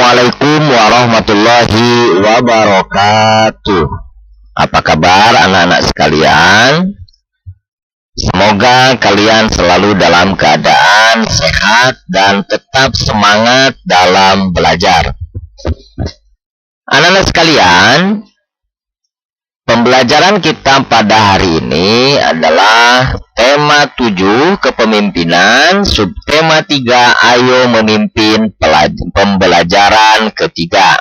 Assalamualaikum warahmatullahi wabarakatuh. Apa kabar anak-anak sekalian? Semoga kalian selalu dalam keadaan sehat dan tetap semangat dalam belajar. Anak-anak sekalian, pembelajaran kita pada hari ini adalah tema 7 kepemimpinan, subtema 3 ayo memimpin pembelajaran ketiga.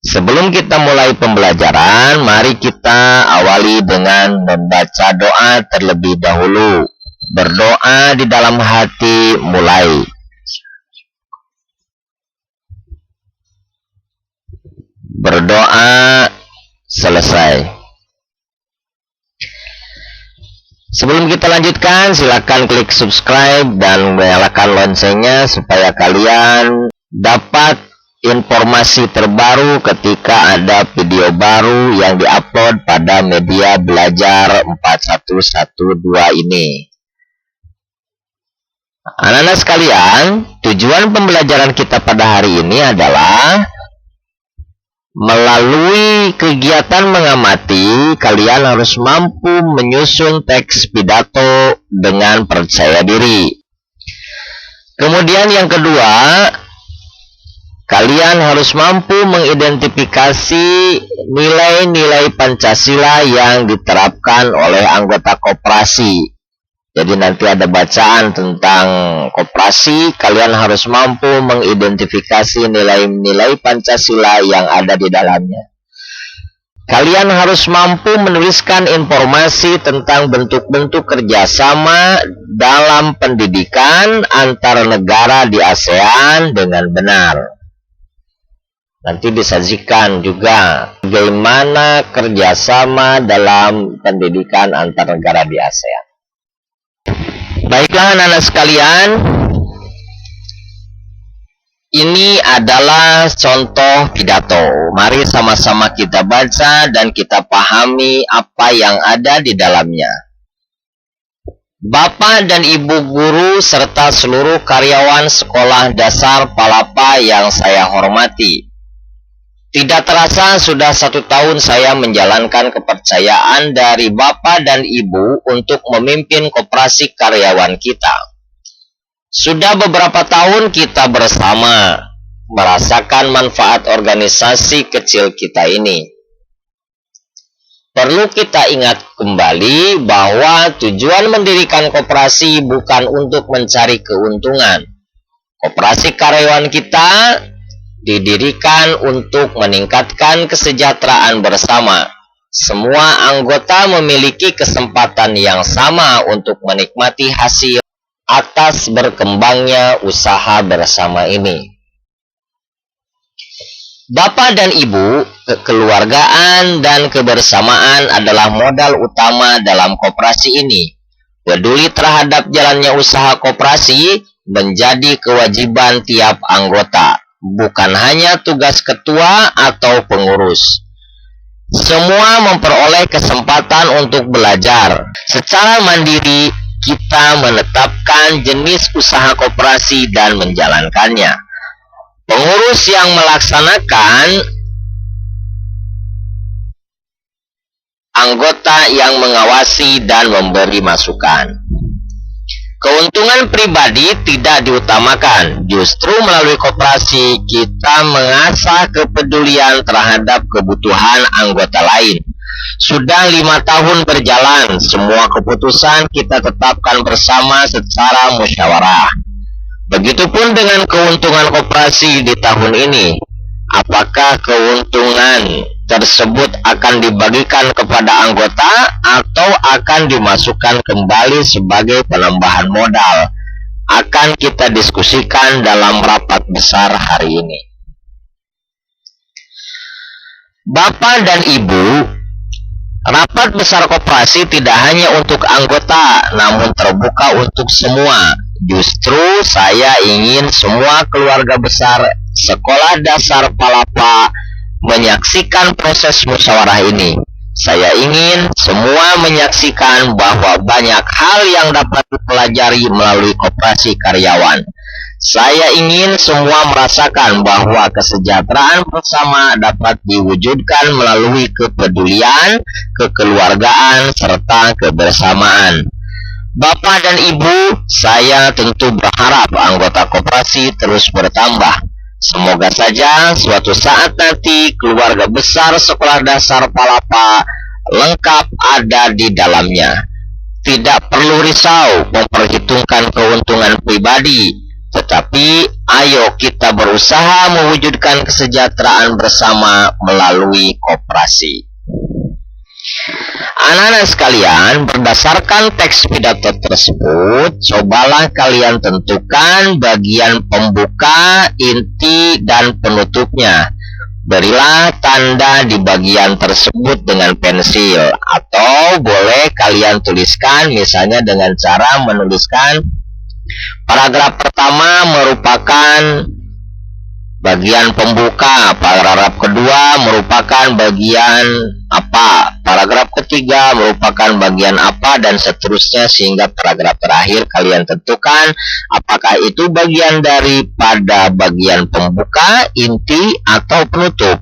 Sebelum kita mulai pembelajaran, mari kita awali dengan membaca doa terlebih dahulu. Berdoa di dalam hati mulai. Berdoa selesai. Sebelum kita lanjutkan, silakan klik subscribe dan nyalakan loncengnya supaya kalian dapat informasi terbaru ketika ada video baru yang diupload pada media belajar 4112 ini. Anak-anak sekalian, tujuan pembelajaran kita pada hari ini adalah melalui kegiatan mengamati, kalian harus mampu menyusun teks pidato dengan percaya diri. Kemudian yang kedua, kalian harus mampu mengidentifikasi nilai-nilai Pancasila yang diterapkan oleh anggota koperasi. Jadi nanti ada bacaan tentang koperasi, kalian harus mampu mengidentifikasi nilai-nilai Pancasila yang ada di dalamnya. Kalian harus mampu menuliskan informasi tentang bentuk-bentuk kerjasama dalam pendidikan antar negara di ASEAN dengan benar. Nanti disajikan juga bagaimana kerjasama dalam pendidikan antar negara di ASEAN. Baiklah anak-anak sekalian, ini adalah contoh pidato. Mari sama-sama kita baca dan kita pahami apa yang ada di dalamnya. Bapak dan Ibu guru serta seluruh karyawan sekolah dasar Palapa yang saya hormati. Tidak terasa sudah 1 tahun saya menjalankan kepercayaan dari Bapak dan Ibu untuk memimpin koperasi karyawan kita. Sudah beberapa tahun kita bersama merasakan manfaat organisasi kecil kita ini. Perlu kita ingat kembali bahwa tujuan mendirikan koperasi bukan untuk mencari keuntungan. Koperasi karyawan kita didirikan untuk meningkatkan kesejahteraan bersama. Semua anggota memiliki kesempatan yang sama untuk menikmati hasil atas berkembangnya usaha bersama ini. Bapak dan Ibu, kekeluargaan dan kebersamaan adalah modal utama dalam koperasi ini. Peduli terhadap jalannya usaha koperasi menjadi kewajiban tiap anggota, bukan hanya tugas ketua atau pengurus. Semua memperoleh kesempatan untuk belajar. Secara mandiri, kita menetapkan jenis usaha koperasi dan menjalankannya. Pengurus yang melaksanakan, anggota yang mengawasi dan memberi masukan. Keuntungan pribadi tidak diutamakan. Justru melalui koperasi kita mengasah kepedulian terhadap kebutuhan anggota lain. Sudah 5 tahun berjalan, semua keputusan kita tetapkan bersama secara musyawarah. Begitupun dengan keuntungan koperasi di tahun ini. Apakah keuntungan tersebut akan dibagikan kepada anggota atau akan dimasukkan kembali sebagai penambahan modal? Akan kita diskusikan dalam rapat besar hari ini. Bapak dan Ibu, rapat besar koperasi tidak hanya untuk anggota, namun terbuka untuk semua. Justru saya ingin semua keluarga besar Sekolah Dasar Palapa menyaksikan proses musyawarah ini. Saya ingin semua menyaksikan bahwa banyak hal yang dapat dipelajari melalui koperasi karyawan. Saya ingin semua merasakan bahwa kesejahteraan bersama dapat diwujudkan melalui kepedulian, kekeluargaan, serta kebersamaan. Bapak dan Ibu, saya tentu berharap anggota koperasi terus bertambah. Semoga saja suatu saat nanti keluarga besar Sekolah Dasar Palapa lengkap ada di dalamnya. Tidak perlu risau memperhitungkan keuntungan pribadi, tetapi ayo kita berusaha mewujudkan kesejahteraan bersama melalui koperasi. Anak-anak sekalian, berdasarkan teks pidato tersebut, cobalah kalian tentukan bagian pembuka, inti, dan penutupnya. Berilah tanda di bagian tersebut dengan pensil, atau boleh kalian tuliskan misalnya dengan cara menuliskan paragraf pertama merupakan bagian pembuka, paragraf kedua merupakan bagian apa, paragraf ketiga merupakan bagian apa, dan seterusnya sehingga paragraf terakhir kalian tentukan apakah itu bagian daripada bagian pembuka, inti, atau penutup.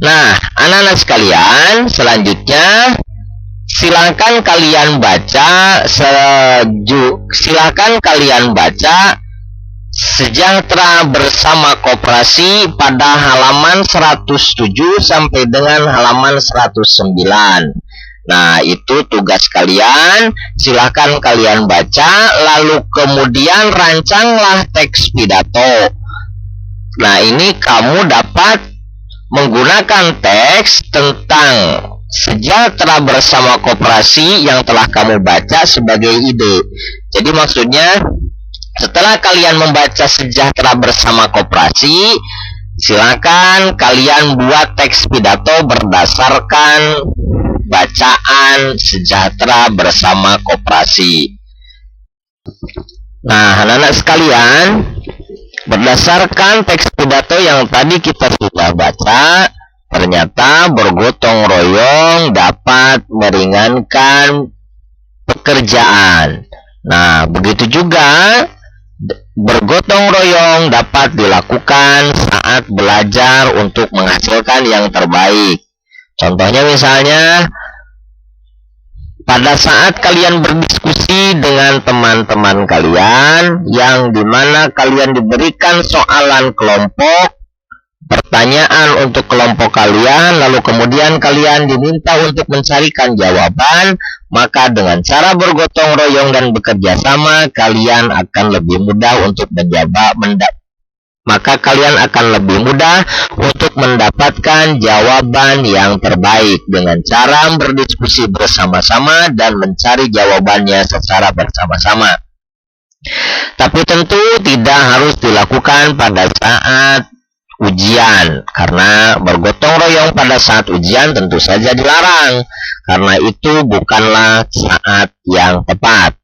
Nah, anak-anak sekalian, selanjutnya silakan kalian baca Sejahtera Bersama Koperasi pada halaman 107 sampai dengan halaman 109. Nah, itu tugas kalian. Silakan kalian baca, lalu kemudian rancanglah teks pidato. Nah, ini kamu dapat menggunakan teks tentang Sejahtera Bersama Koperasi yang telah kamu baca sebagai ide. Jadi maksudnya, setelah kalian membaca Sejahtera Bersama Koperasi, silakan kalian buat teks pidato berdasarkan bacaan Sejahtera Bersama Koperasi. Nah, anak-anak sekalian, berdasarkan teks pidato yang tadi kita sudah baca, ternyata bergotong royong dapat meringankan pekerjaan. Nah, begitu juga bergotong royong dapat dilakukan saat belajar untuk menghasilkan yang terbaik. Contohnya misalnya, pada saat kalian berdiskusi dengan teman-teman kalian, yang dimana kalian diberikan soalan kelompok, pertanyaan untuk kelompok kalian, lalu kemudian kalian diminta untuk mencarikan jawaban, maka dengan cara bergotong royong dan bekerja sama, kalian akan lebih mudah untuk mendapatkan jawaban yang terbaik dengan cara berdiskusi bersama-sama dan mencari jawabannya secara bersama-sama. Tapi tentu tidak harus dilakukan pada saat ujian, karena bergotong royong pada saat ujian tentu saja dilarang, karena itu bukanlah saat yang tepat.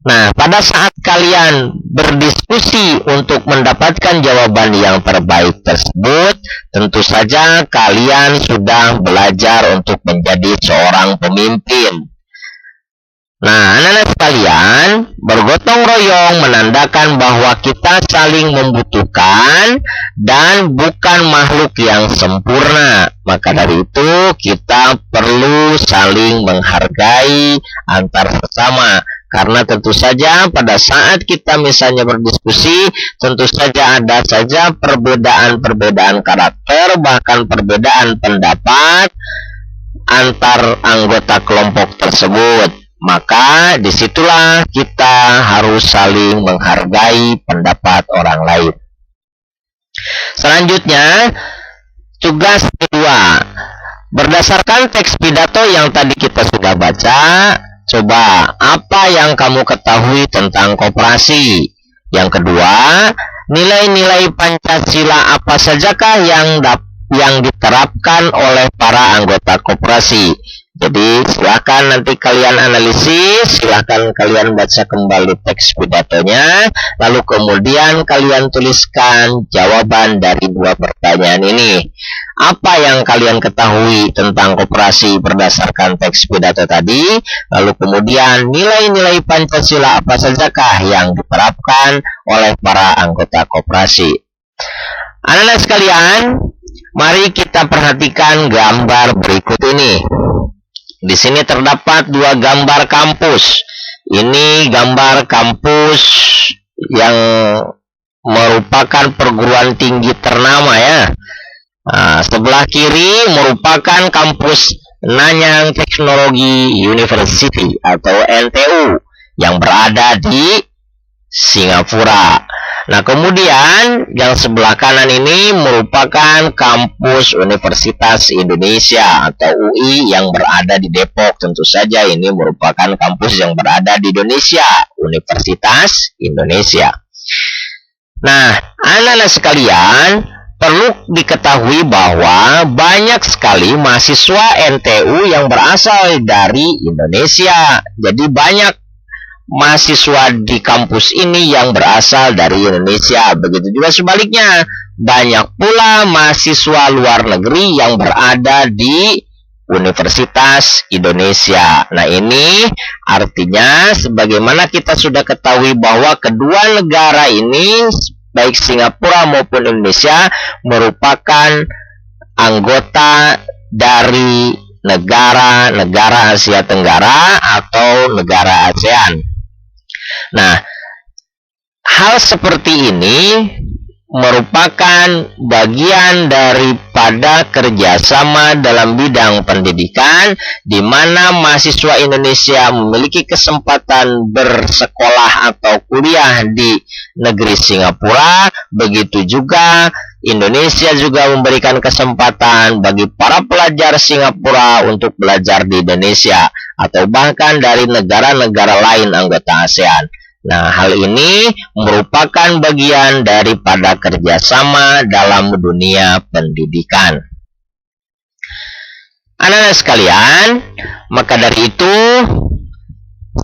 Nah, pada saat kalian berdiskusi untuk mendapatkan jawaban yang terbaik tersebut, tentu saja kalian sudah belajar untuk menjadi seorang pemimpin. Nah, anak-anak sekalian, bergotong royong menandakan bahwa kita saling membutuhkan dan bukan makhluk yang sempurna. Maka dari itu, kita perlu saling menghargai antar sesama. Karena tentu saja pada saat kita misalnya berdiskusi, tentu saja ada saja perbedaan-perbedaan karakter, bahkan perbedaan pendapat antar anggota kelompok tersebut. Maka disitulah kita harus saling menghargai pendapat orang lain. Selanjutnya, tugas kedua. Berdasarkan teks pidato yang tadi kita sudah baca, coba apa yang kamu ketahui tentang koperasi? Yang kedua, nilai-nilai Pancasila apa sajakah yang diterapkan oleh para anggota koperasi? Jadi silakan nanti kalian analisis, silakan kalian baca kembali teks pidatonya, lalu kemudian kalian tuliskan jawaban dari dua pertanyaan ini. apa yang kalian ketahui tentang koperasi berdasarkan teks pidato tadi, lalu kemudian nilai-nilai Pancasila apa sajakah yang diterapkan oleh para anggota koperasi. Anak-anak sekalian, mari kita perhatikan gambar berikut ini. Di sini terdapat dua gambar kampus. Ini gambar kampus yang merupakan perguruan tinggi ternama ya. Nah, sebelah kiri merupakan kampus Nanyang Technology University atau NTU yang berada di Singapura. Nah, kemudian yang sebelah kanan ini merupakan kampus Universitas Indonesia atau UI yang berada di Depok. Tentu saja ini merupakan kampus yang berada di Indonesia, Universitas Indonesia. Nah, anak-anak sekalian, perlu diketahui bahwa banyak sekali mahasiswa NTU yang berasal dari Indonesia. Jadi banyak mahasiswa di kampus ini yang berasal dari Indonesia. Begitu juga sebaliknya, banyak pula mahasiswa luar negeri yang berada di Universitas Indonesia. Nah, ini artinya sebagaimana kita sudah ketahui bahwa kedua negara ini, baik Singapura maupun Indonesia, merupakan anggota dari negara-negara Asia Tenggara atau negara ASEAN. Nah, hal seperti ini merupakan bagian daripada kerjasama dalam bidang pendidikan, di mana mahasiswa Indonesia memiliki kesempatan bersekolah atau kuliah di negeri Singapura. Begitu juga Indonesia juga memberikan kesempatan bagi para pelajar Singapura untuk belajar di Indonesia atau bahkan dari negara-negara lain anggota ASEAN. Nah, hal ini merupakan bagian daripada kerjasama dalam dunia pendidikan. Anak-anak sekalian, maka dari itu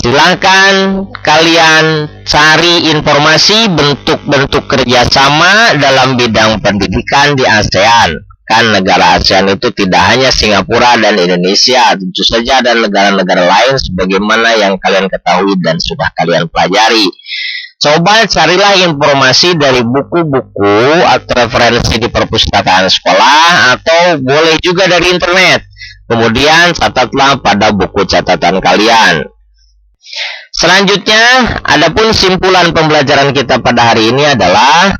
silakan kalian cari informasi bentuk-bentuk kerjasama dalam bidang pendidikan di ASEAN. Kan negara ASEAN itu tidak hanya Singapura dan Indonesia, tentu saja ada negara-negara lain sebagaimana yang kalian ketahui dan sudah kalian pelajari. Coba carilah informasi dari buku-buku atau referensi di perpustakaan sekolah atau boleh juga dari internet. Kemudian catatlah pada buku catatan kalian. Selanjutnya, adapun simpulan pembelajaran kita pada hari ini adalah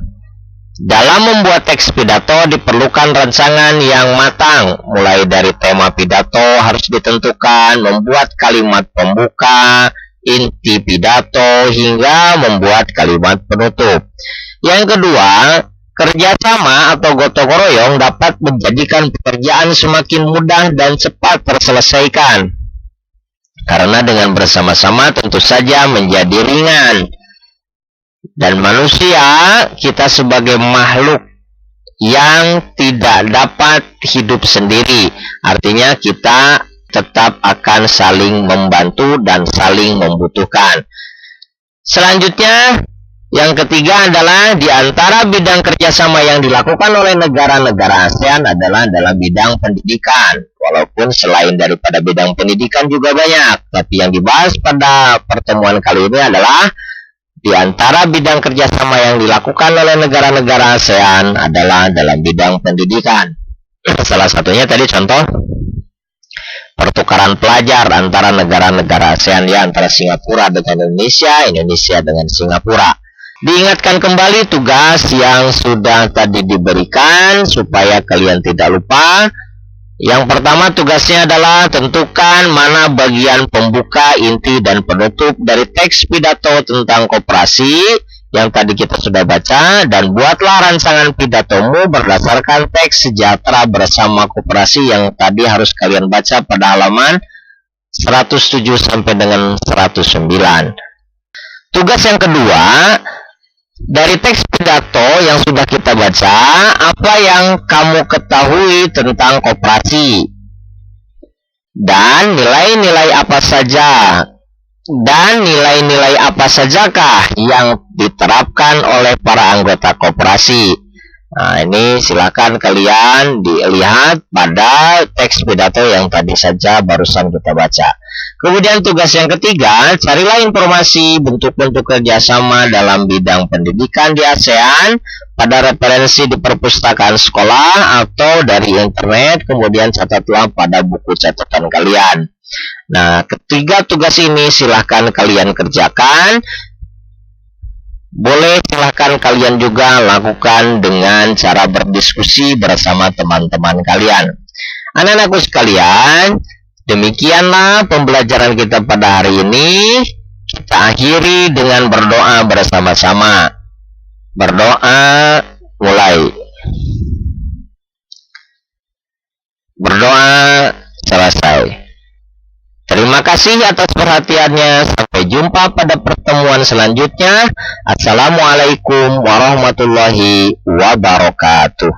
dalam membuat teks pidato diperlukan rancangan yang matang, mulai dari tema pidato harus ditentukan, membuat kalimat pembuka, inti pidato, hingga membuat kalimat penutup. Yang kedua, kerjasama atau gotong royong dapat menjadikan pekerjaan semakin mudah dan cepat terselesaikan. Karena dengan bersama-sama tentu saja menjadi ringan. Dan manusia, kita sebagai makhluk yang tidak dapat hidup sendiri. Artinya kita tetap akan saling membantu dan saling membutuhkan. Selanjutnya, yang ketiga adalah di antara bidang kerjasama yang dilakukan oleh negara-negara ASEAN adalah dalam bidang pendidikan. Walaupun selain daripada bidang pendidikan juga banyak. Tapi yang dibahas pada pertemuan kali ini adalah di antara bidang kerjasama yang dilakukan oleh negara-negara ASEAN adalah dalam bidang pendidikan. Salah satunya tadi contoh pertukaran pelajar antara negara-negara ASEAN, ya, antara Singapura dengan Indonesia, Indonesia dengan Singapura. Diingatkan kembali tugas yang sudah tadi diberikan supaya kalian tidak lupa. Yang pertama tugasnya adalah tentukan mana bagian pembuka, inti, dan penutup dari teks pidato tentang koperasi yang tadi kita sudah baca, dan buatlah rancangan pidatomu berdasarkan teks sejahtera bersama koperasi yang tadi harus kalian baca pada halaman 107 sampai dengan 109. Tugas yang kedua, dari teks pidato yang sudah kita baca, apa yang kamu ketahui tentang koperasi? Dan nilai-nilai apa saja? Dan nilai-nilai apa sajakah yang diterapkan oleh para anggota koperasi? Nah, ini silakan kalian dilihat pada teks pidato yang tadi saja barusan kita baca. Kemudian tugas yang ketiga, carilah informasi bentuk-bentuk kerjasama dalam bidang pendidikan di ASEAN pada referensi di perpustakaan sekolah atau dari internet, kemudian catatlah pada buku catatan kalian. Nah, ketiga tugas ini silahkan kalian kerjakan. Boleh silahkan kalian juga lakukan dengan cara berdiskusi bersama teman-teman kalian. Anak-anakku sekalian, demikianlah pembelajaran kita pada hari ini. Kita akhiri dengan berdoa bersama-sama. Berdoa mulai. Berdoa selesai. Terima kasih atas perhatiannya. Sampai jumpa pada pertemuan selanjutnya. Assalamualaikum warahmatullahi wabarakatuh.